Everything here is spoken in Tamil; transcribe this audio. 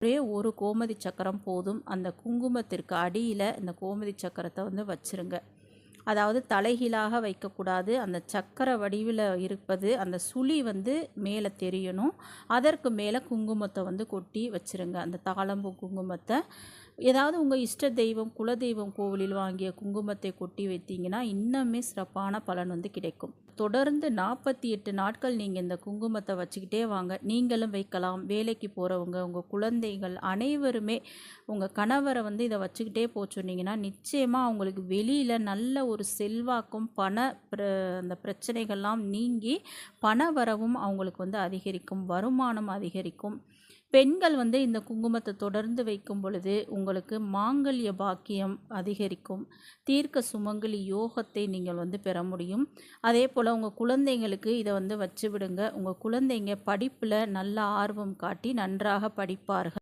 ஒரே ஒரு கோமதி சக்கரம் போதும். அந்த குங்குமத்திற்கு அடியில் இந்த கோமதி சக்கரத்தை வந்து வச்சிருங்க. அதாவது தலைகீழாக வைக்கக்கூடாது. அந்த சக்கர வடிவில் இருப்பது அந்த சுழி வந்து மேலே தெரியணும். அதற்கு மேலே குங்குமத்தை வந்து கொட்டி வச்சிருங்க. அந்த தாழம்பூ குங்குமத்தை ஏதாவது உங்கள் இஷ்ட தெய்வம் குலதெய்வம் கோவிலில் வாங்கிய குங்குமத்தை கொட்டி வைத்தீங்கன்னா இன்னுமே சிறப்பான பலன் வந்து கிடைக்கும். தொடர்ந்து 48 நாட்கள் நீங்கள் இந்த குங்குமத்தை வச்சுக்கிட்டே வாங்க. நீங்களும் வைக்கலாம். வேலைக்கு போகிறவங்க, உங்கள் குழந்தைகள் அனைவருமே உங்கள் கணவரை வந்து இதை வச்சுக்கிட்டே சொன்னீங்கன்னா நிச்சயமாக அவங்களுக்கு வெளியில் நல்ல ஒரு செல்வாக்கும் அந்த பிரச்சனைகள்லாம் நீங்கி பண வரவும் அவங்களுக்கு வந்து அதிகரிக்கும், வருமானம் அதிகரிக்கும். பெண்கள் வந்து இந்த குங்குமத்தை தொடர்ந்து வைக்கும் பொழுது உங்களுக்கு மாங்கல்ய பாக்கியம் அதிகரிக்கும், தீர்க்க சுமங்கலி யோகத்தை நீங்கள் வந்து பெற முடியும். அதே போல் உங்கள் குழந்தைங்களுக்கு இதை வந்து வச்சு விடுங்க. உங்கள் குழந்தைங்க படிப்பில் நல்ல ஆர்வம் காட்டி நன்றாக படிப்பார்கள்.